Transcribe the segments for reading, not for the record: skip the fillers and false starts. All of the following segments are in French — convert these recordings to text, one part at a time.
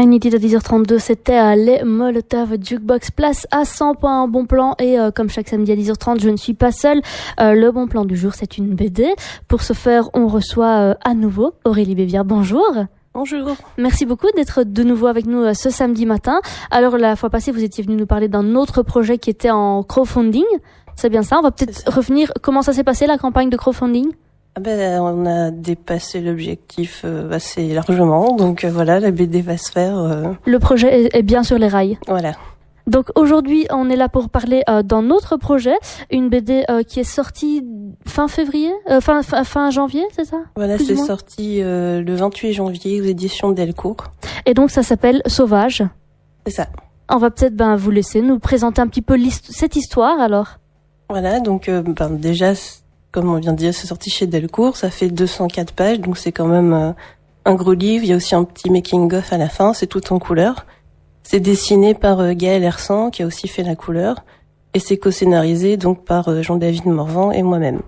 Inédit à 10h32, c'était à les Molotov Jukebox, place à 100 points, un bon plan. Et comme chaque samedi à 10h30, je ne suis pas seule. Le bon plan du jour, c'est une BD. Pour ce faire, on reçoit à nouveau Aurélie Bévière. Bonjour. Bonjour. Merci beaucoup d'être de nouveau avec nous ce samedi matin. Alors, la fois passée, vous étiez venu nous parler d'un autre projet qui était en crowdfunding. C'est bien ça? On va peut-être revenir. Comment ça s'est passé, la campagne de crowdfunding? On a dépassé l'objectif assez largement, donc voilà, la BD va se faire. Le projet est bien sur les rails. Voilà. Donc aujourd'hui, on est là pour parler d'un autre projet, une BD qui est sortie fin février, fin janvier, c'est ça? Voilà, Plus c'est ou moins sorti le 28 janvier aux éditions Delcourt. Et donc ça s'appelle Sauvage. C'est ça. On va peut-être vous laisser nous présenter un petit peu cette histoire alors. Voilà, donc déjà, comme on vient de dire, c'est sorti chez Delcourt, ça fait 204 pages, donc c'est quand même un gros livre. Il y a aussi un petit making-of à la fin, c'est tout en couleur. C'est dessiné par Gaël Hersan, qui a aussi fait la couleur, et c'est co-scénarisé donc par Jean-David Morvan et moi-même.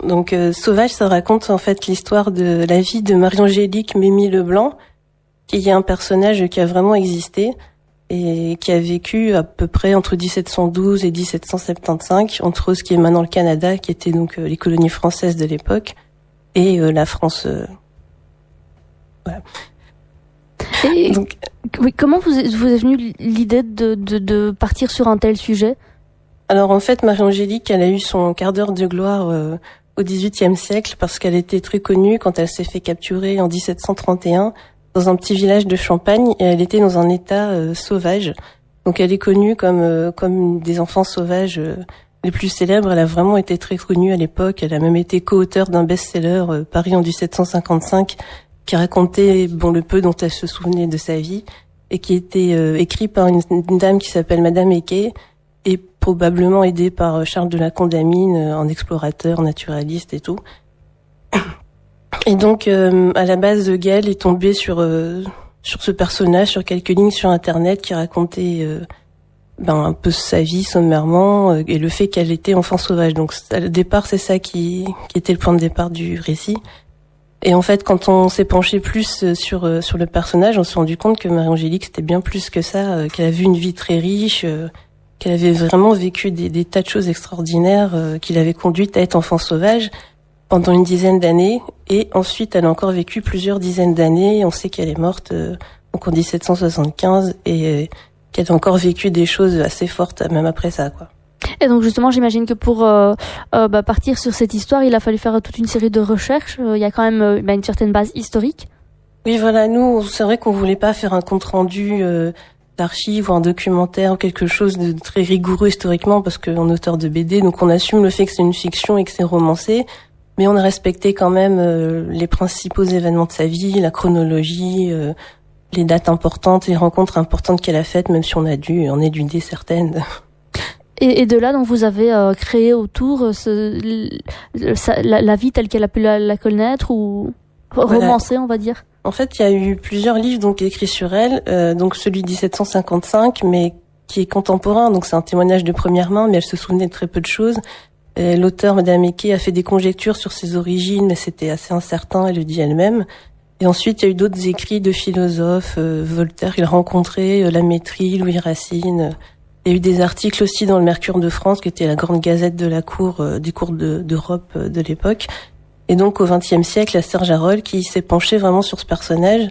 Donc Sauvage, ça raconte en fait l'histoire de la vie de Marie-Angélique Mémy Leblanc, qui est un personnage qui a vraiment existé et qui a vécu à peu près entre 1712 et 1775, entre ce qui est maintenant le Canada, qui était donc les colonies françaises de l'époque, et la France. Voilà. Et donc, oui, comment vous est venue l'idée de partir sur un tel sujet? alors en fait, Marie-Angélique, elle a eu son quart d'heure de gloire au XVIIIe siècle parce qu'elle était très connue quand elle s'est fait capturer en 1731 dans un petit village de Champagne et elle était dans un état sauvage. Donc elle est connue comme des enfants sauvages les plus célèbres. Elle a vraiment été très connue à l'époque. Elle a même été co-auteure d'un best-seller paru en 1755 qui racontait le peu dont elle se souvenait de sa vie et qui était écrit par une dame qui s'appelle Madame Eke et probablement aidée par Charles de la Condamine, un explorateur naturaliste et tout. Et donc, à la base, Gaël est tombé sur ce personnage, sur quelques lignes sur Internet qui racontait un peu sa vie sommairement et le fait qu'elle était enfant sauvage. Donc, au départ, c'est ça qui était le point de départ du récit. Et en fait, quand on s'est penché plus sur le personnage, on s'est rendu compte que Marie-Angélique, c'était bien plus que ça, qu'elle avait une vie très riche, qu'elle avait vraiment vécu des tas de choses extraordinaires qui l'avaient conduite à être enfant sauvage pendant une dizaine d'années, et ensuite elle a encore vécu plusieurs dizaines d'années. On sait qu'elle est morte donc en 1775 et qu'elle a encore vécu des choses assez fortes même après ça, quoi. Et donc justement, j'imagine que pour partir sur cette histoire, il a fallu faire toute une série de recherches. Il y a quand même une certaine base historique. Oui, voilà, nous, c'est vrai qu'on voulait pas faire un compte-rendu d'archives ou un documentaire ou quelque chose de très rigoureux historiquement parce qu'on est auteur de BD, donc on assume le fait que c'est une fiction et que c'est romancé. Mais on a respecté quand même les principaux événements de sa vie, la chronologie, les dates importantes, les rencontres importantes qu'elle a faites, même si on a dû en éluder certaines. Et de là, donc, vous avez créé autour la vie telle qu'elle a pu la connaître ou romancée, on va dire. En fait, il y a eu plusieurs livres donc écrits sur elle, donc celui de 1755, mais qui est contemporain, donc c'est un témoignage de première main, mais elle se souvenait de très peu de choses. L'auteur, Madame Eke, a fait des conjectures sur ses origines, mais c'était assez incertain, elle le dit elle-même. Et ensuite, il y a eu d'autres écrits de philosophes, Voltaire, il a rencontré, Lamétrie, Louis Racine. Il y a eu des articles aussi dans le Mercure de France, qui était la grande gazette de la cour, des cours d'Europe de l'époque. Et donc, au XXe siècle, il y a Serge Harold qui s'est penché vraiment sur ce personnage,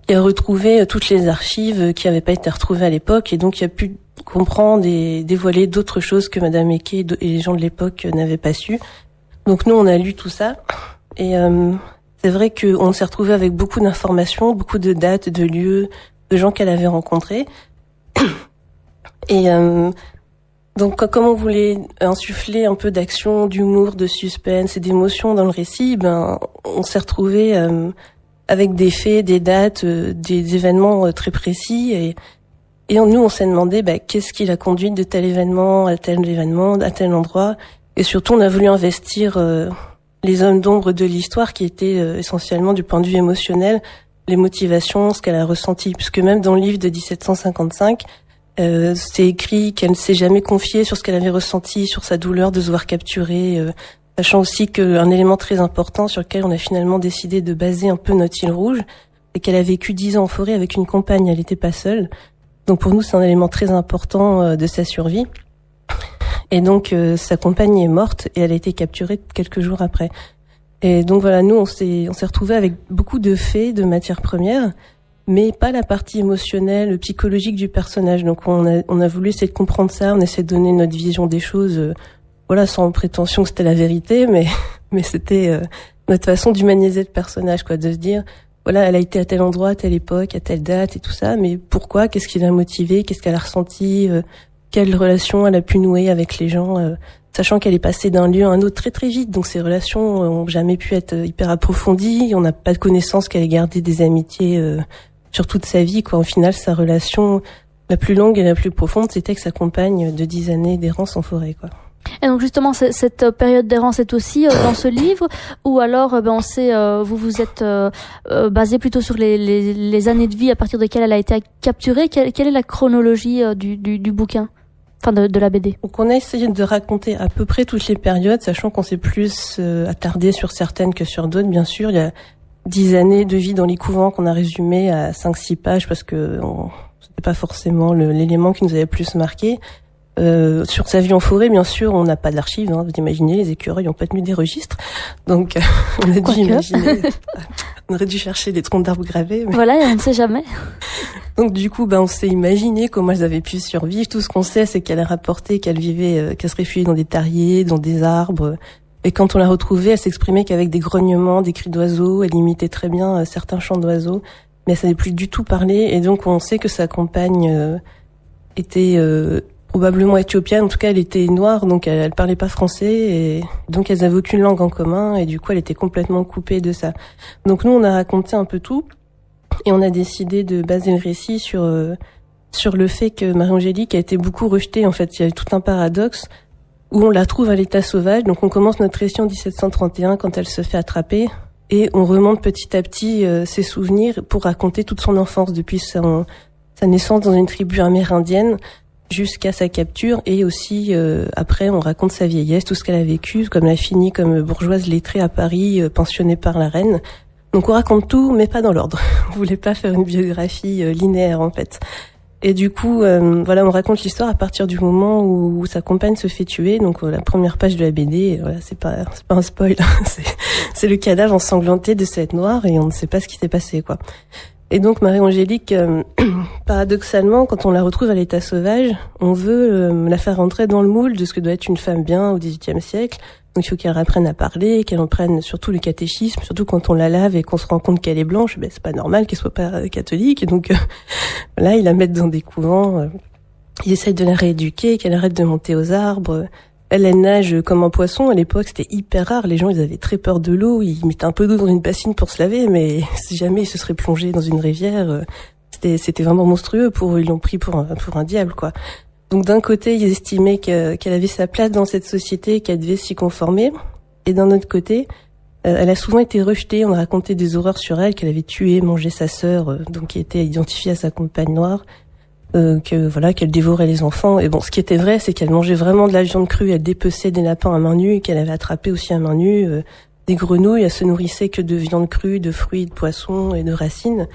qui a retrouvé toutes les archives qui n'avaient pas été retrouvées à l'époque, et donc il a pu comprendre et dévoiler d'autres choses que Madame Eke et les gens de l'époque n'avaient pas su. Donc nous, on a lu tout ça, et c'est vrai qu'on s'est retrouvé avec beaucoup d'informations, beaucoup de dates, de lieux, de gens qu'elle avait rencontrés. Et donc, comme on voulait insuffler un peu d'action, d'humour, de suspense et d'émotion dans le récit, on s'est retrouvé avec des faits, des dates, des événements très précis. Et nous, on s'est demandé qu'est-ce qui l'a conduite de tel événement, à tel endroit. Et surtout, on a voulu investir les hommes d'ombre de l'histoire qui étaient essentiellement du point de vue émotionnel, les motivations, ce qu'elle a ressenti. Puisque même dans le livre de 1755, c'est écrit qu'elle ne s'est jamais confiée sur ce qu'elle avait ressenti, sur sa douleur de se voir capturée, sachant aussi qu'un élément très important sur lequel on a finalement décidé de baser un peu notre île rouge, et qu'elle a vécu 10 ans en forêt avec une compagne, elle n'était pas seule. Donc pour nous, c'est un élément très important de sa survie. Et donc sa compagne est morte et elle a été capturée quelques jours après. Et donc voilà, nous on s'est retrouvés avec beaucoup de faits, de matières premières, mais pas la partie émotionnelle, psychologique du personnage. Donc on a voulu essayer de comprendre ça, on essaie de donner notre vision des choses, voilà, sans prétention que c'était la vérité, mais c'était notre façon d'humaniser le personnage, quoi, de se dire, voilà, elle a été à tel endroit, à telle époque, à telle date et tout ça, mais pourquoi, qu'est-ce qui l'a motivée, qu'est-ce qu'elle a ressenti, quelle relation elle a pu nouer avec les gens, sachant qu'elle est passée d'un lieu à un autre très très vite, donc ces relations ont jamais pu être hyper approfondies, on n'a pas de connaissance qu'elle ait gardé des amitiés sur toute sa vie, quoi. Au final, sa relation la plus longue et la plus profonde, c'était avec sa compagne de 10 années d'errance en forêt, quoi. Et donc justement, cette période d'errance est aussi dans ce livre, ou alors on sait, vous êtes basé plutôt sur les années de vie à partir desquelles elle a été capturée. Quelle est la chronologie du bouquin, enfin de la BD? Donc on a essayé de raconter à peu près toutes les périodes, sachant qu'on s'est plus attardé sur certaines que sur d'autres, bien sûr. Il y a 10 années de vie dans les couvents qu'on a résumé à 5-6 pages parce que c'était pas forcément l'élément qui nous avait le plus marqué. Sur sa vie en forêt, bien sûr, on n'a pas d'archives. Vous imaginez, les écureuils n'ont pas tenu des registres, donc on a dû imaginer. On aurait dû chercher des troncs d'arbres gravés. Mais... Voilà, on ne sait jamais. Donc du coup, on s'est imaginé comment elles avaient pu survivre. Tout ce qu'on sait, c'est qu'elle a rapporté qu'elle vivait, qu'elle se réfugiait dans des terriers, dans des arbres. Et quand on l'a retrouvée, elle s'exprimait qu'avec des grognements, des cris d'oiseaux. Elle imitait très bien certains chants d'oiseaux, mais elle savait plus du tout parler. Et donc on sait que sa compagne était probablement éthiopienne, en tout cas elle était noire, donc elle parlait pas français, et donc elles avaient aucune langue en commun, et du coup elle était complètement coupée de ça. Donc nous on a raconté un peu tout, et on a décidé de baser le récit sur le fait que Marie-Angélique a été beaucoup rejetée. En fait, il y a eu tout un paradoxe où on la trouve à l'état sauvage. Donc on commence notre récit en 1731 quand elle se fait attraper, et on remonte petit à petit ses souvenirs pour raconter toute son enfance depuis sa naissance dans une tribu amérindienne jusqu'à sa capture, et aussi après on raconte sa vieillesse, tout ce qu'elle a vécu, comme elle a fini comme bourgeoise lettrée à Paris, pensionnée par la reine. Donc on raconte tout, mais pas dans l'ordre. On voulait pas faire une biographie linéaire en fait. Et du coup, voilà, on raconte l'histoire à partir du moment où sa compagne se fait tuer. Donc la première page de la BD, voilà, c'est pas un spoil, c'est le cadavre ensanglanté de cette noire, et on ne sait pas ce qui s'est passé, quoi. Et donc Marie-Angélique, paradoxalement, quand on la retrouve à l'état sauvage, on veut la faire rentrer dans le moule de ce que doit être une femme bien au XVIIIe siècle. Donc il faut qu'elle apprenne à parler, qu'elle apprenne surtout le catéchisme, surtout quand on la lave et qu'on se rend compte qu'elle est blanche, c'est pas normal qu'elle soit pas catholique. Et donc là, ils la mettent dans des couvents, ils essayent de la rééduquer, qu'elle arrête de monter aux arbres. Elle nage comme un poisson. À l'époque, c'était hyper rare. Les gens, ils avaient très peur de l'eau. Ils mettaient un peu d'eau dans une bassine pour se laver, mais si jamais ils se seraient plongés dans une rivière, c'était vraiment monstrueux pour eux. Ils l'ont pris pour un diable, quoi. Donc d'un côté, ils estimaient qu'elle avait sa place dans cette société, qu'elle devait s'y conformer. Et d'un autre côté, elle a souvent été rejetée. On a raconté des horreurs sur elle, qu'elle avait tué, mangé sa sœur, donc qui était identifiée à sa compagne noire. Qu'elle dévorait les enfants. Et bon, ce qui était vrai, c'est qu'elle mangeait vraiment de la viande crue, elle dépeçait des lapins à main nue, qu'elle avait attrapé aussi à main nue des grenouilles. Elle se nourrissait que de viande crue, de fruits, de poissons et de racines.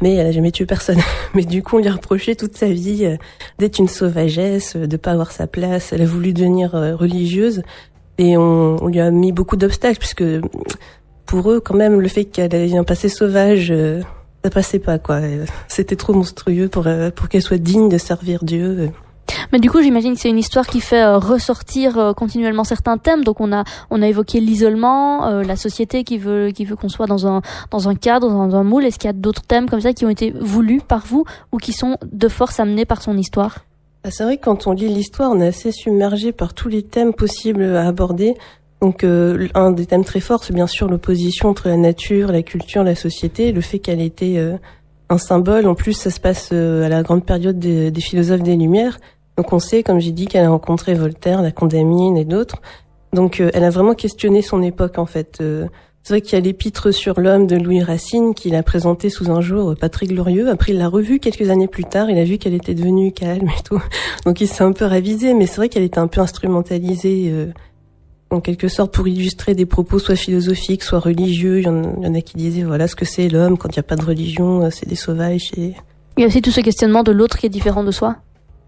Mais elle a jamais tué personne. Mais du coup, on lui a reproché toute sa vie d'être une sauvagesse, de pas avoir sa place. Elle a voulu devenir religieuse, et on lui a mis beaucoup d'obstacles, puisque pour eux, quand même, le fait qu'elle ait un passé sauvage, ça passait pas, quoi. C'était trop monstrueux pour qu'elle soit digne de servir Dieu. Mais du coup, j'imagine que c'est une histoire qui fait ressortir continuellement certains thèmes. Donc on a évoqué l'isolement, la société qui veut qu'on soit dans un cadre, dans un moule. Est-ce qu'il y a d'autres thèmes comme ça qui ont été voulus par vous, ou qui sont de force amenés par son histoire? C'est vrai que quand on lit l'histoire, on est assez submergé par tous les thèmes possibles à aborder. Donc un des thèmes très forts, c'est bien sûr l'opposition entre la nature, la culture, la société, le fait qu'elle était un symbole. En plus, ça se passe à la grande période des philosophes des Lumières. Donc on sait, comme j'ai dit, qu'elle a rencontré Voltaire, la Condamine et d'autres. Donc elle a vraiment questionné son époque, en fait. C'est vrai qu'il y a l'épître sur l'homme de Louis Racine qu'il a présenté sous un jour pas très glorieux. Après, il l'a revu quelques années plus tard. Il a vu qu'elle était devenue calme et tout. Donc il s'est un peu ravisé, mais c'est vrai qu'elle était un peu instrumentalisée en quelque sorte pour illustrer des propos soit philosophiques, soit religieux. Il y en a qui disaient voilà ce que c'est l'homme quand il n'y a pas de religion, c'est des sauvages. Et... Il y a aussi tout ce questionnement de l'autre qui est différent de soi.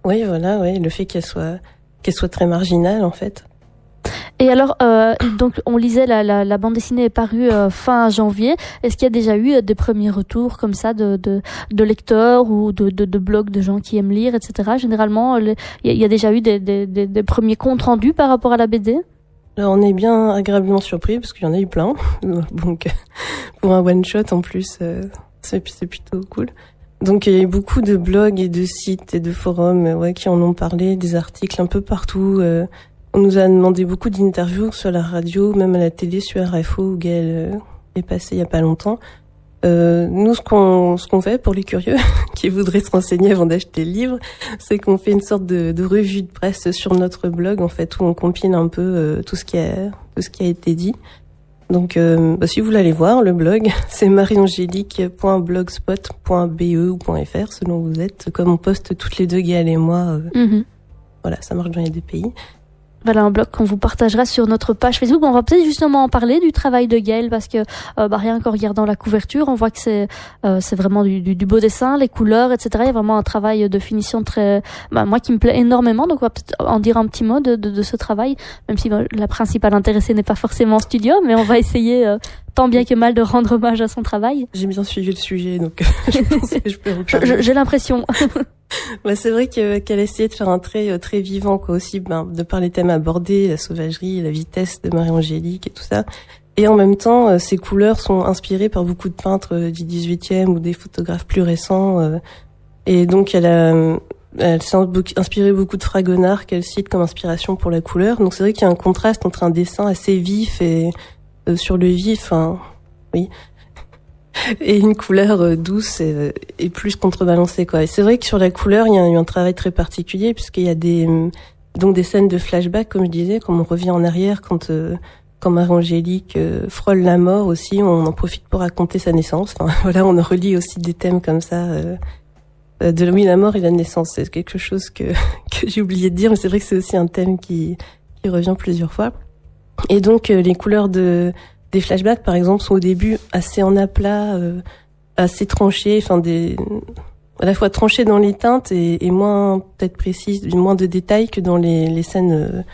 Oui, voilà, ouais, le fait qu'elle soit très marginale en fait. Et alors, donc on lisait la bande dessinée est parue fin janvier. Est-ce qu'il y a déjà eu des premiers retours comme ça de lecteurs ou de blogs de gens qui aiment lire, etc. Généralement, il y a déjà eu des premiers comptes rendus par rapport à la BD? Alors, on est bien agréablement surpris parce qu'il y en a eu plein. Donc, pour un one shot en plus, c'est plutôt cool. Donc, il y a eu beaucoup de blogs et de sites et de forums, qui en ont parlé, des articles un peu partout. On nous a demandé beaucoup d'interviews sur la radio, même à la télé, sur RFO, où Gaël est passé il y a pas longtemps. Nous, ce qu'on fait pour les curieux qui voudraient se renseigner avant d'acheter le livre, c'est qu'on fait une sorte de revue de presse sur notre blog, en fait, où on compile un peu tout ce qui a été dit. Donc, si vous voulez aller voir le blog, c'est mariangélique.blogspot.be ou .fr, selon où vous êtes. Comme on poste toutes les deux, Gaël et moi, voilà, ça marche dans les deux pays. Voilà, un blog qu'on vous partagera sur notre page Facebook. On va peut-être justement en parler du travail de Gaël parce que rien qu'en regardant la couverture, on voit que c'est vraiment du beau dessin, les couleurs, etc. Il y a vraiment un travail de finition très, moi qui me plaît énormément. Donc on va peut-être en dire un petit mot de ce travail, même si la principale intéressée n'est pas forcément en studio, mais on va essayer tant bien que mal de rendre hommage à son travail. J'ai bien suivi le sujet, donc je pense que je peux en parler. J'ai l'impression. C'est vrai qu'elle a essayé de faire un trait très vivant, quoi, aussi, de par les thèmes abordés, la sauvagerie, la vitesse de Marie-Angélique et tout ça. Et en même temps, ces couleurs sont inspirées par beaucoup de peintres du 18e ou des photographes plus récents. Et donc, elle s'est inspirée beaucoup de Fragonard, qu'elle cite comme inspiration pour la couleur. Donc, c'est vrai qu'il y a un contraste entre un dessin assez vif et sur le vif, oui. Et une couleur douce et plus contrebalancée, quoi. Et c'est vrai que sur la couleur, il y a eu un travail très particulier puisqu'il y a des scènes de flashback, comme je disais, comme on revient en arrière quand Marie-Angélique frôle la mort aussi, on en profite pour raconter sa naissance. Enfin, voilà, on relie aussi des thèmes comme ça la mort et la naissance. C'est quelque chose que j'ai oublié de dire, mais c'est vrai que c'est aussi un thème qui revient plusieurs fois. Et donc les couleurs des flashbacks, par exemple, sont au début assez en aplat, assez tranchées, à la fois tranchées dans les teintes et moins peut-être précises, moins de détails que dans les scènes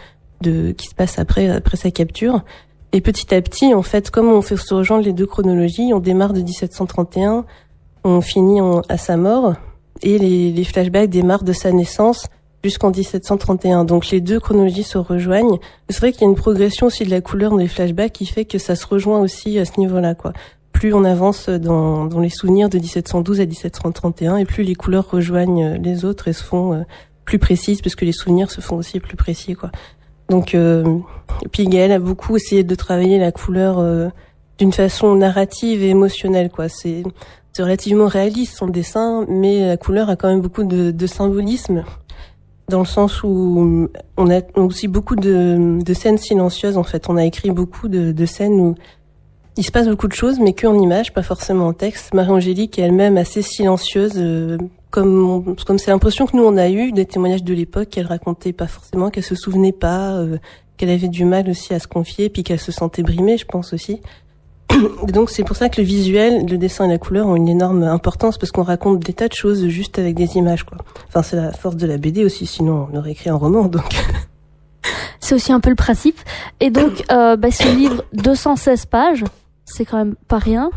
qui se passent après sa capture. Et petit à petit, en fait, comme on fait se rejoindre les deux chronologies, on démarre de 1731, on finit à sa mort, et les flashbacks démarrent de sa naissance jusqu'en 1731. Donc les deux chronologies se rejoignent. C'est vrai qu'il y a une progression aussi de la couleur dans les flashbacks qui fait que ça se rejoint aussi à ce niveau-là, quoi. Plus on avance dans les souvenirs de 1712 à 1731 et plus les couleurs rejoignent les autres et se font plus précises parce que les souvenirs se font aussi plus précis, quoi. Donc et puis Gaël a beaucoup essayé de travailler la couleur d'une façon narrative et émotionnelle, quoi. C'est relativement réaliste son dessin, mais la couleur a quand même beaucoup de symbolisme. Dans le sens où on a aussi beaucoup de scènes silencieuses, en fait. On a écrit beaucoup de scènes où il se passe beaucoup de choses, mais qu'en images, pas forcément en texte. Marie-Angélique est elle-même assez silencieuse, comme c'est l'impression que nous on a eu des témoignages de l'époque qu'elle racontait pas forcément, qu'elle se souvenait pas, qu'elle avait du mal aussi à se confier, puis qu'elle se sentait brimée, je pense aussi. Et donc c'est pour ça que le visuel, le dessin et la couleur ont une énorme importance parce qu'on raconte des tas de choses juste avec des images, quoi. Enfin, c'est la force de la BD aussi, sinon on aurait écrit un roman, donc. C'est aussi un peu le principe. Et donc, ce livre, 216 pages, c'est quand même pas rien.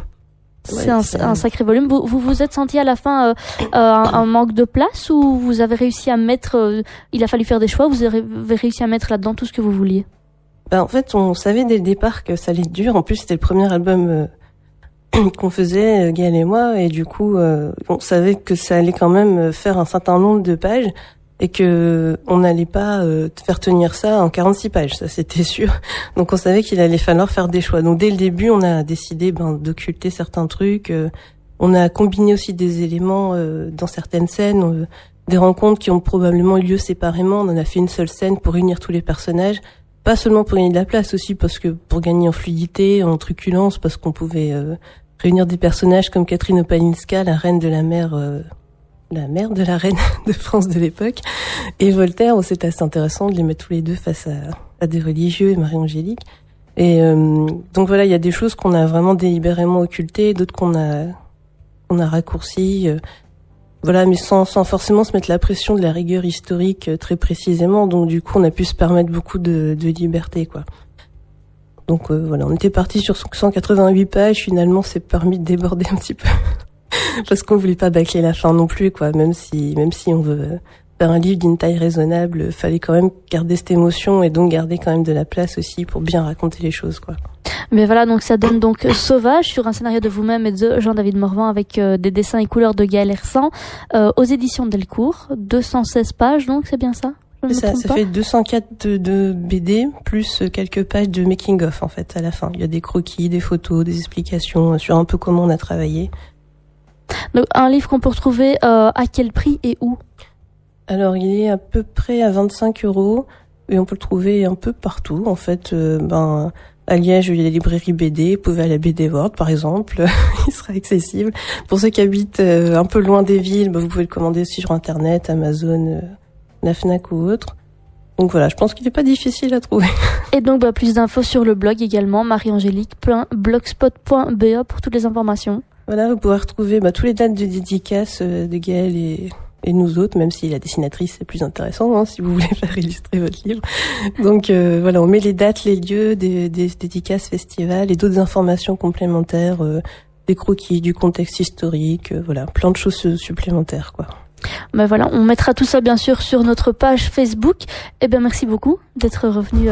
C'est un sacré volume. Vous êtes senti à la fin un manque de place ou vous avez réussi à mettre, il a fallu faire des choix, vous avez réussi à mettre là-dedans tout ce que vous vouliez? En fait, on savait dès le départ que ça allait être dur. En plus, c'était le premier album qu'on faisait, Gaël et moi, et du coup, on savait que ça allait quand même faire un certain nombre de pages et que on n'allait pas faire tenir ça en 46 pages, ça c'était sûr. Donc on savait qu'il allait falloir faire des choix. Donc dès le début, on a décidé d'occulter certains trucs. On a combiné aussi des éléments dans certaines scènes, des rencontres qui ont probablement eu lieu séparément. On en a fait une seule scène pour unir tous les personnages. Pas seulement pour gagner de la place, aussi parce que pour gagner en fluidité, en truculence, parce qu'on pouvait réunir des personnages comme Catherine Opalinska, la reine de la mer la mère de la reine de France de l'époque, et Voltaire. C'est assez intéressant de les mettre tous les deux face à des religieux et Marie-Angélique. Et donc voilà, il y a des choses qu'on a vraiment délibérément occultées, d'autres qu'on a raccourcies. Voilà, mais sans forcément se mettre la pression de la rigueur historique très précisément. Donc du coup, on a pu se permettre beaucoup de liberté, quoi. Donc voilà, on était parti sur 188 pages. Finalement, c'est permis de déborder un petit peu parce qu'on voulait pas bâcler la fin non plus, quoi. Même si on veut faire un livre d'une taille raisonnable, fallait quand même garder cette émotion et donc garder quand même de la place aussi pour bien raconter les choses, quoi. Mais voilà, donc ça donne donc Sauvage sur un scénario de vous-même et de Jean-David Morvan avec des dessins et couleurs de Gaël Hersan aux éditions Delcourt, 216 pages, donc c'est bien ça? Ça fait 204 de BD plus quelques pages de making of en fait à la fin. Il y a des croquis, des photos, des explications sur un peu comment on a travaillé. Donc un livre qu'on peut retrouver à quel prix et où? Alors il est à peu près à 25 € et on peut le trouver un peu partout en fait. À Liège, il y a des librairies BD, vous pouvez aller à BD World par exemple, il sera accessible. Pour ceux qui habitent un peu loin des villes, vous pouvez le commander aussi sur internet, Amazon, la Fnac ou autre. Donc voilà, je pense qu'il n'est pas difficile à trouver. Et donc plus d'infos sur le blog également, mariangélique.blogspot.be pour toutes les informations. Voilà, vous pouvez retrouver tous les dates de dédicaces de Gaël et nous autres, même si la dessinatrice c'est plus intéressant, si vous voulez faire illustrer votre livre. Donc voilà, on met les dates, les lieux des dédicaces festivals et d'autres informations complémentaires, des croquis, du contexte historique, voilà, plein de choses supplémentaires, quoi. Voilà, on mettra tout ça bien sûr sur notre page Facebook. Et merci beaucoup d'être revenu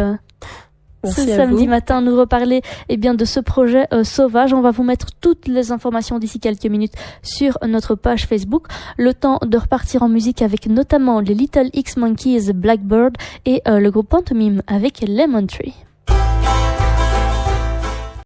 ce samedi matin nous reparler de ce projet Sauvage. On va vous mettre toutes les informations d'ici quelques minutes sur notre page Facebook. Le temps de repartir en musique avec notamment les Little X Monkeys, Blackbird et le groupe Pantomime avec Lemon Tree.